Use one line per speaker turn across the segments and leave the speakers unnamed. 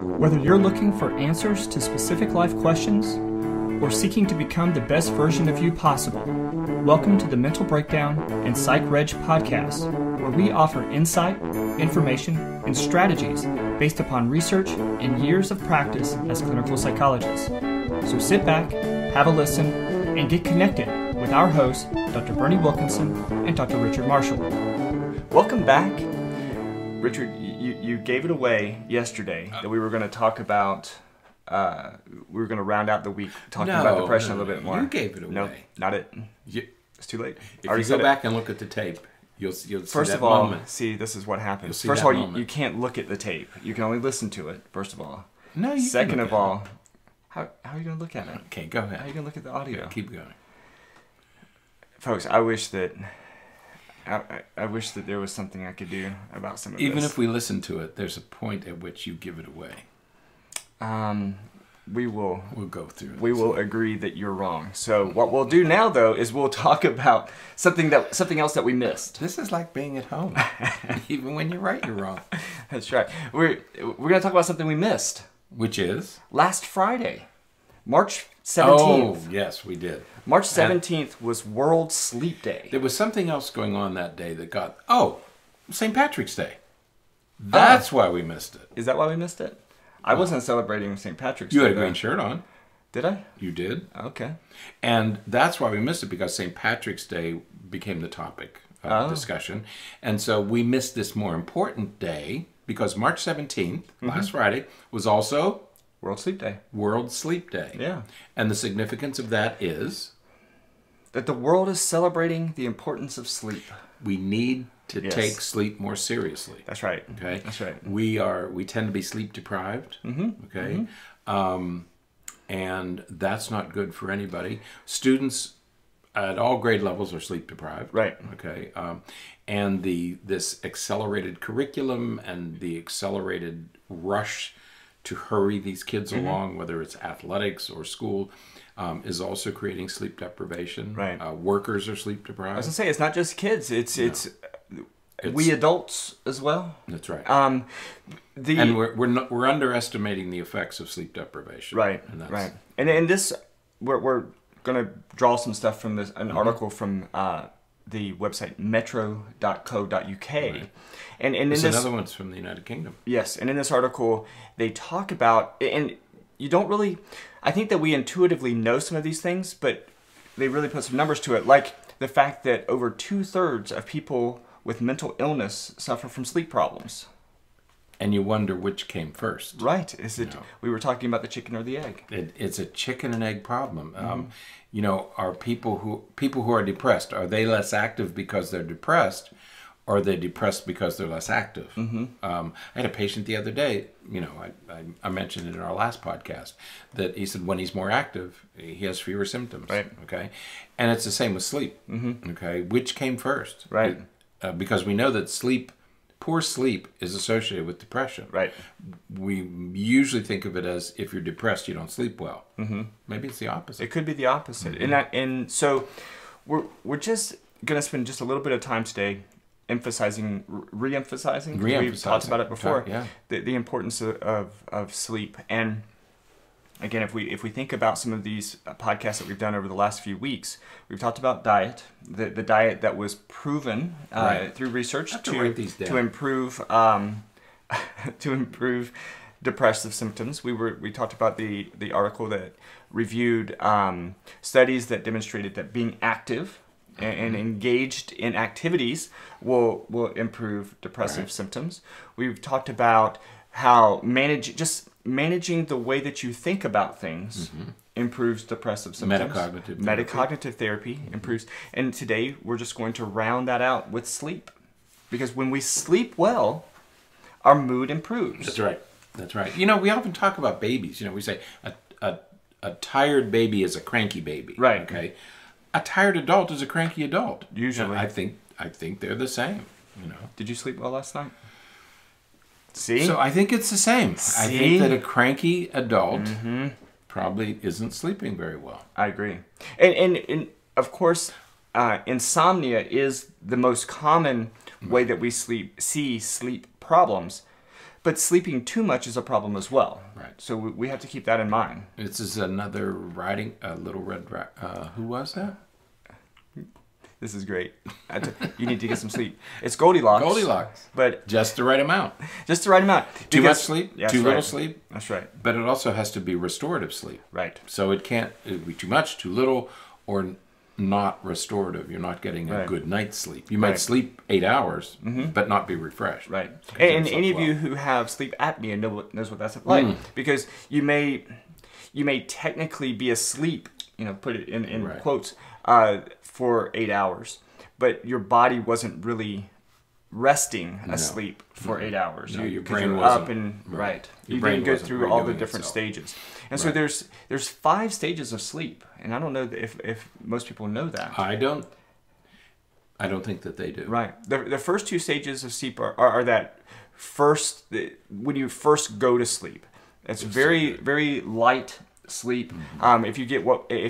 Whether you're looking for answers to specific life questions or seeking to become the best version of you possible, welcome to the Mental Breakdown and Psych Reg podcast, where we offer insight, information, and strategies based upon research and years of practice as clinical psychologists. So sit back, have a listen, and get connected with our hosts, Dr. Bernie Wilkinson and Dr. Richard Marshall. Welcome back. Richard, you gave it away yesterday that we were going to talk about, we were going to round out the week talking about depression a little bit more.
You gave it away.
No, not it. It's too late.
If you go back and look at the tape, you'll see
First
that
of all,
moment.
see, this is what happens.
You'll see
First of
that
all,
moment.
you can't look at the tape. You can only listen to it, first of all.
No, you
Second
can
of
look
all, how are you going to look at
at
it?
Okay, go
How are you
ahead.
going to look at the audio?
Keep going.
Folks, I wish that there was something I could do about some of
Even
this.
if we listen to it, there's a point at which you give it away.
We will
We'll go through it.
we will agree that you're wrong. So what we'll do now, though, is we'll talk about something else that we missed.
This is like being at home. Even when you're right, you're wrong.
That's right. We're going to talk about something we missed
Which is?
last Friday, March 17th.
Oh, yes, we did.
March 17th was World Sleep Day.
There was something else going on that day that got... Oh, St. Patrick's Day. That's why we missed it.
Is that why we missed it? I wasn't celebrating St. Patrick's
You
Day.
had a
though.
green shirt on.
Did I?
You did.
Okay.
And that's why we missed it, because St. Patrick's Day became the topic of discussion. And so we missed this more important day because March 17th, last Friday, was also
World Sleep Day.
World Sleep Day.
Yeah.
And the significance of that is
That the world is celebrating the importance of sleep.
we need to
Yes.
take sleep more seriously.
That's right.
Okay,
That's right.
We tend to be sleep deprived. Okay, and that's not good for anybody. Students at all grade levels are sleep deprived.
Right.
Okay, and this accelerated curriculum and the accelerated rush to hurry these kids along, whether it's athletics or school, is also creating sleep deprivation.
Right.
Workers are sleep
I was
deprived.
going to say, it's not just kids. It's we adults as well.
That's right.
And
we're underestimating the effects of sleep deprivation.
Right,
And that's,
right. And this, we're going to draw some stuff from this, an article from the website metro.co.uk. And in
There's
this,
another one's from the United Kingdom.
yes, and in this article, they talk about, and you don't really, I think that we intuitively know some of these things, but they really put some numbers to it, like the fact that over 2/3 of people with mental illness suffer from sleep problems.
And you wonder which came first.
Right. Is it?
No.
We were talking about the chicken or the egg.
It's a chicken and egg problem. Are people who are depressed, are they less active because they're depressed, or are they depressed because they're less active? I had a patient the other day, I mentioned it in our last podcast, that he said when he's more active, he has fewer symptoms.
Right.
Okay. And it's the same with sleep. Okay. Which came first?
Right.
Because we know that poor sleep is associated with depression.
Right.
We usually think of it as if you're depressed, you don't sleep well. Maybe it's the opposite.
It could be the opposite. And so we're just going to spend just a little bit of time today emphasizing, re-emphasizing, 'cause we've talked about it before,
Yeah.
the importance of sleep. And again, if we think about some of these podcasts that we've done over the last few weeks, we've talked about diet, the diet that was proven
Right.
through research
I have to write these down.
to improve to improve depressive symptoms. We talked about the article that reviewed studies that demonstrated that being active and engaged in activities will improve depressive
Right.
symptoms. We've talked about how managing the way that you think about things improves depressive symptoms.
Metacognitive
therapy improves. And today we're just going to round that out with sleep. Because when we sleep well, our mood improves.
That's right. That's right. We often talk about babies. We say a tired baby is a cranky baby.
Right.
Okay. A tired adult is a cranky adult.
Usually.
I think they're the same.
Did you sleep well last night? See?
So I think it's the same. I
See?
think that a cranky adult probably isn't sleeping very well.
I agree. And of course, insomnia is the most common way that we see sleep problems. But sleeping too much is a problem as well.
Right.
So we have to keep that in mind.
This is another riding Little Red. Who was that?
This is great. You need to get some sleep. It's Goldilocks.
Goldilocks.
But
just the right amount.
Just the right amount.
Too much sleep,
Yeah,
too little
right.
sleep.
That's right.
But it also has to be restorative sleep.
Right.
So it can't be too much, too little, or not restorative. You're not getting a
Right.
good night's sleep. You might
Right.
sleep 8 hours, but not be refreshed.
Right.
Because
And
it's
any of
well.
you who have sleep apnea knows what that's like. Because you may technically be asleep, put it in
Right.
quotes, for 8 hours, but your body wasn't really resting asleep for 8 hours.
No, your
'cause
brain
you're
wasn't.
up and
Right. Your
You
brain
didn't go
wasn't
through all the
redoing
different
itself.
stages. And so
Right.
there's 5 stages of sleep, and I don't know if most people know that.
I don't think that they do.
Right. The first 2 stages of sleep are that first, when you first go to sleep. It's very, very light sleep. If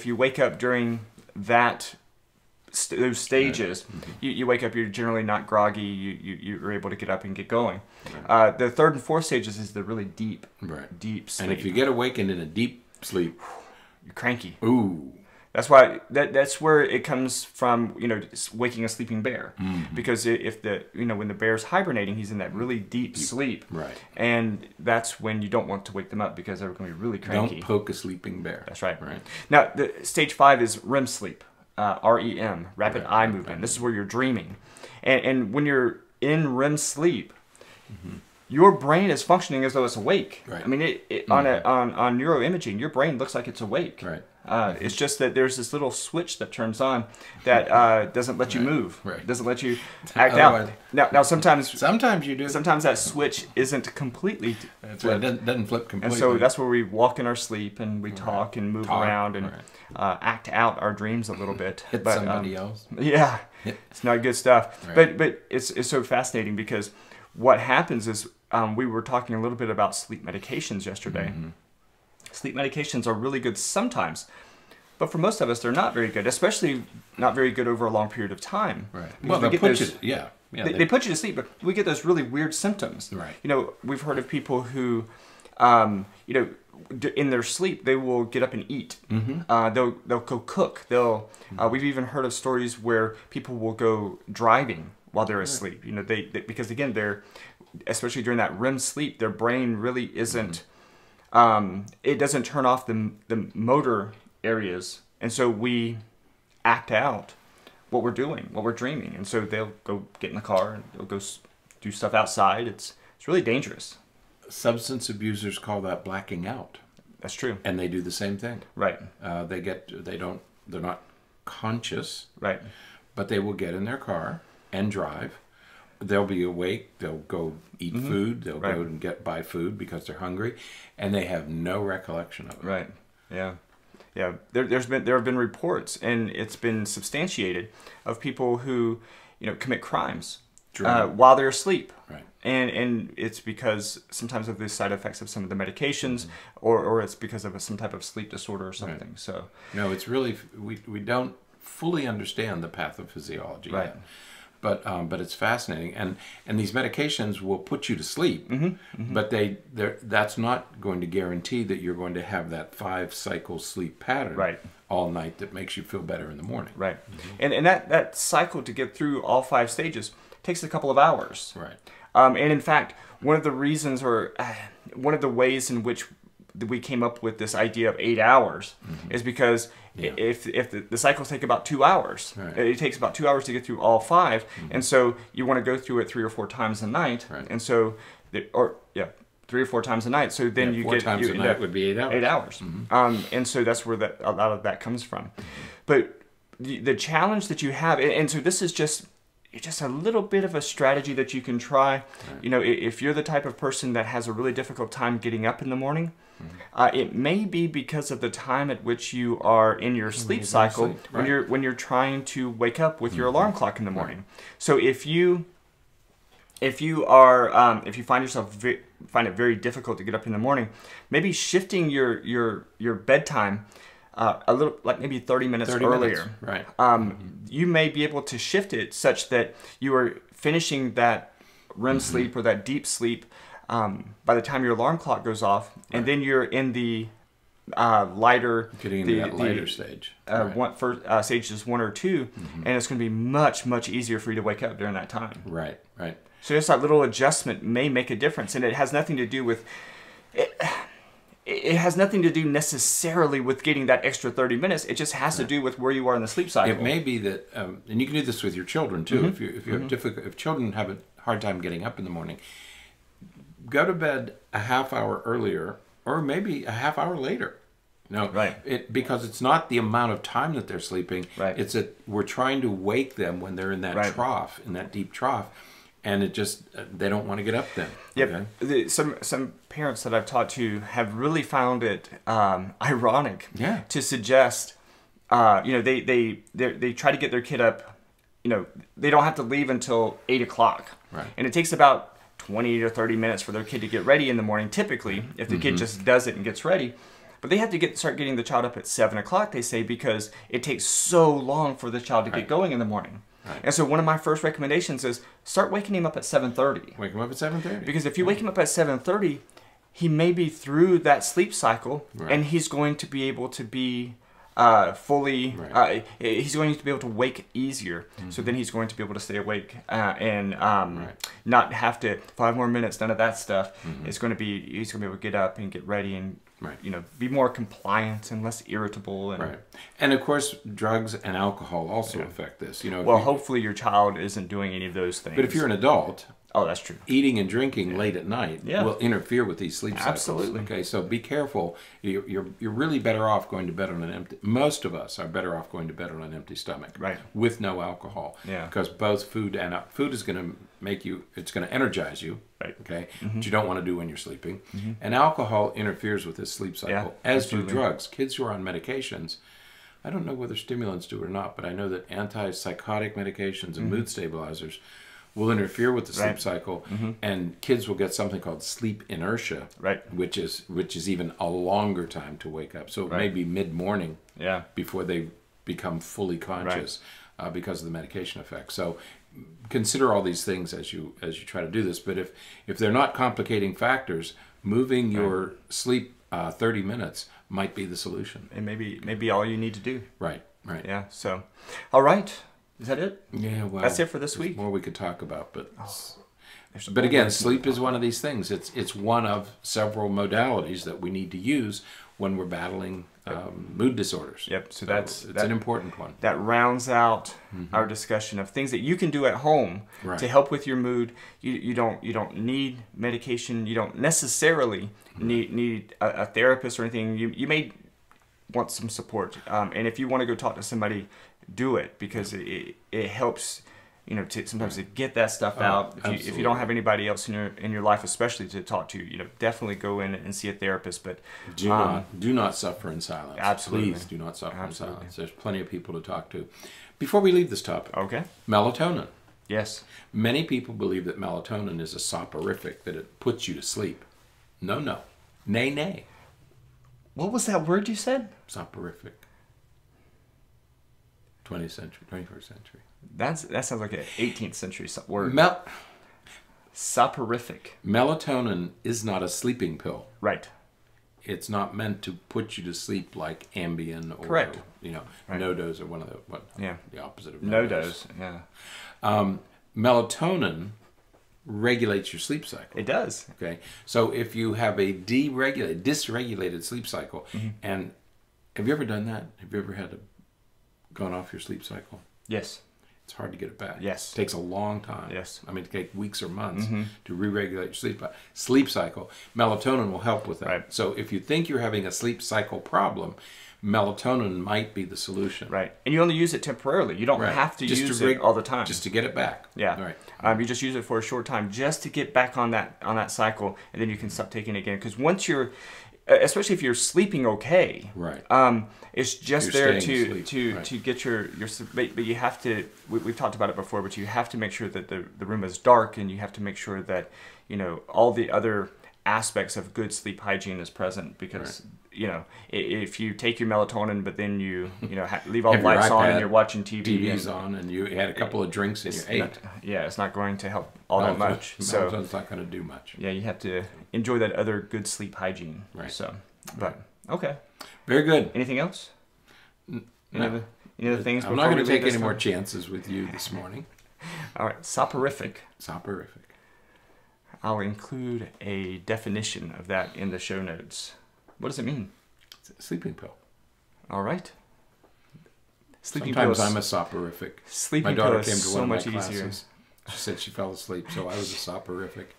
you wake up during those stages, you wake up, you're generally not groggy, you're able to get up and get going.
Right.
The 3rd and 4th stages is the really deep sleep.
And if you get awakened in a deep sleep,
you're cranky.
ooh.
That's why that's where it comes from, waking a sleeping bear. Because if when the bear's hibernating, he's in that really deep sleep.
Right.
And that's when you don't want to wake them up because they're going to be really cranky.
Don't poke a sleeping bear.
That's right.
Right.
Now, the stage 5 is REM sleep, REM, rapid eye movement. This is where you're dreaming. And when you're in REM sleep, your brain is functioning as though it's awake.
Right.
I mean, on neuroimaging, your brain looks like it's awake.
Right.
It's just that there's this little switch that turns on that doesn't let you move.
Right.
Doesn't let you act out. Now sometimes
you do.
sometimes that switch isn't completely
That's right. It doesn't flip
and
completely.
so that's where we walk in our sleep and we talk and move around and act out our dreams a little bit.
Hit
But,
somebody else.
Yeah, it's not good stuff.
Right.
But it's so fascinating because what happens is we were talking a little bit about sleep medications yesterday. Sleep medications are really good sometimes, but for most of us, they're not very good, especially not very good over a long period of time.
Right.
Because
Well,
we
they
get
put
those-
you. Yeah.
they put you to sleep, but we get those really weird symptoms.
Right.
We've heard of people who, in their sleep, they will get up and eat. They'll go cook. We've even heard of stories where people will go driving while they're asleep. Because again, especially during that REM sleep, their brain really isn't. It doesn't turn off the motor areas, and so we act out what we're doing, what we're dreaming, and so they'll go get in the car and they'll go do stuff outside. It's really dangerous.
Substance abusers call that blacking out,
That's true.
and they do the same thing.
Right.
They're not conscious,
Right.
but they will get in their car and drive. They'll be awake. They'll go eat food. They'll
Right.
go and buy food because they're hungry, and they have no recollection of it.
Right. Yeah. Yeah. There have been reports, and it's been substantiated, of people who, commit crimes while they're asleep.
Right.
And it's because sometimes of the side effects of some of the medications, or it's because of some type of sleep disorder or something.
Right.
So.
No, it's really we don't fully understand the pathophysiology
Right.
yet. But it's fascinating, and these medications will put you to sleep, but that's not going to guarantee that you're going to have that 5-cycle sleep pattern
Right.
all night that makes you feel better in the morning.
Right. And that cycle to get through all 5 stages takes a couple of hours.
Right.
And in fact, one of the reasons, or one of the ways in which we came up with this idea of 8 hours is because if the cycles take about 2 hours,
Right.
it takes about 2 hours to get through all 5, and so you want to go through it 3 or 4 times a night,
Right.
and so 3 or 4 times a night. So then you
4
get
times a
end
night
up
would be 8 hours.
8 hours. And so that's where a lot of that comes from. But the challenge that you have, and so this is just a little bit of a strategy that you can try.
Right.
If you're the type of person that has a really difficult time getting up in the morning, it may be because of the time at which you are in your sleep cycle
Right.
when you're trying to wake up with your alarm clock in the morning. So if you find yourself find it very difficult to get up in the morning, maybe shifting your bedtime a little, like maybe 30 minutes earlier.
Right.
You may be able to shift it such that you are finishing that REM sleep or that deep sleep by the time your alarm clock goes off, and then you're in the lighter,
getting into that lighter stage,
stages 1 or 2, and it's going to be much easier for you to wake up during that time.
Right.
So just that little adjustment may make a difference, and it has nothing to do with it. It has nothing to do necessarily with getting that extra 30 minutes. It just has to do with where you are in the sleep cycle.
It may be that, and you can do this with your children too. If children have a hard time getting up in the morning, go to bed a half hour earlier, or maybe a half hour later. Because it's not the amount of time that they're sleeping.
Right.
It's that we're trying to wake them when they're in that trough, in that deep trough. And it just, they don't want to get up then.
Yep. Okay? Some parents that I've talked to have really found it ironic to suggest, they try to get their kid up, they don't have to leave until 8 o'clock.
Right.
And it takes about 20 to 30 minutes for their kid to get ready in the morning, typically, if the kid just does it and gets ready. But they have to start getting the child up at 7 o'clock, they say, because it takes so long for the child to get going in the morning. Right. And so one of my first recommendations is start waking him up at 7:30.
Wake him up at 7:30.
Because if you wake him up at 7:30, he may be through that sleep cycle, and he's going to be able to be fully. He's going to be able to wake easier. So then he's going to be able to stay awake and not have to 5 more minutes. None of that stuff. He's going to be able to get up and get ready and. Be more compliant and less irritable.
And of course, drugs and alcohol also affect this.
Hopefully your child isn't doing any of those things.
But if you're an adult,
that's true.
Eating and drinking late at night will interfere with these sleep cycles.
Absolutely.
Okay, so be careful. You're really better off going to bed on an empty. Most of us are better off going to bed on an empty stomach, with no alcohol. Because both food is going to make you. It's going to energize you. Okay, which you don't want to do when you're sleeping. And alcohol interferes with this sleep cycle, as do drugs. Kids who are on medications, I don't know whether stimulants do it or not, but I know that antipsychotic medications and mood stabilizers will interfere with the sleep cycle, and kids will get something called sleep inertia, which is even a longer time to wake up. So it may be mid-morning before they become fully conscious because of the medication effect. So consider all these things as you try to do this. But if they're not complicating factors, moving your sleep 30 minutes might be the solution.
And maybe all you need to do.
Right.
Yeah. So, all right. Is that it?
Yeah. Well,
that's it for this week.
More we could talk about, but again, sleep is one of these things. It's one of several modalities that we need to use when we're battling mood disorders.
Yep. So
it's an important one.
That rounds out our discussion of things that you can do at home to help with your mood. You don't need medication. You don't necessarily need a therapist or anything. You may want some support, and if you want to go talk to somebody, do it, because it helps. Sometimes to get that stuff out. If you don't have anybody else in your life, especially to talk to, definitely go in and see a therapist. But
do not suffer in silence.
Absolutely,
please do not suffer in silence. There's plenty of people to talk to. Before we leave this topic, melatonin.
Yes,
many people believe that melatonin is a soporific, that it puts you to sleep. No, nay.
What was that word you said?
Soporific. 20th century, 21st century.
That sounds like an 18th century word. Soporific.
Melatonin is not a sleeping pill.
Right.
It's not meant to put you to sleep like Ambien or
correct.
NoDoz or one of the opposite of
NoDoz. Yeah.
Melatonin regulates your sleep cycle.
It does.
Okay. So if you have a dysregulated sleep cycle, and have you ever done that? Have you ever gone off your sleep cycle?
Yes.
It's hard to get it back.
Yes.
It takes a long time.
Yes.
I mean, it takes weeks or months to re-regulate your sleep cycle. Melatonin will help with that.
Right.
So if you think you're having a sleep cycle problem, melatonin might be the solution.
Right. And you only use it temporarily. You don't have to use it all the time.
Just to get it back.
Yeah. Right. You just use it for a short time just to get back on that cycle, and then you can stop taking it again. Because once you're, especially if you're sleeping okay, it's just there to get your but you have to. We've talked about it before, but you have to make sure that the room is dark, and you have to make sure that all the other aspects of good sleep hygiene is present because, if you take your melatonin, but then you leave all the
Have your
lights on and
iPad,
you're watching TV.
TV's on, and you had a couple of drinks and you ate.
It's not going to help all that much. So
it's not going to do much.
Yeah, you have to enjoy that other good sleep hygiene.
Right.
So, but okay.
Very good.
Anything else? Any other things?
I'm not going to take any more chances with you this morning.
All right, soporific.
Soporific.
I'll include a definition of that in the show notes. What does it mean?
It's a sleeping pill.
All right.
Sometimes I'm a soporific.
Sleeping
my daughter
pill is
came to
so
one of my
much
classes.
easier.
She said she fell asleep, so I was a soporific.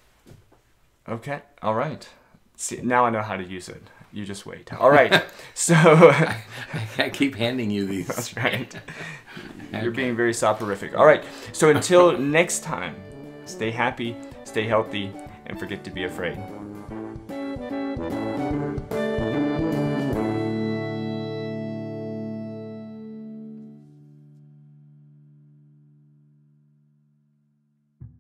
Okay. All right. See, now I know how to use it. You just wait. All right. So
I keep handing you these.
That's right. You're being very soporific. All right. So until next time, stay happy, stay healthy, and forget to be afraid.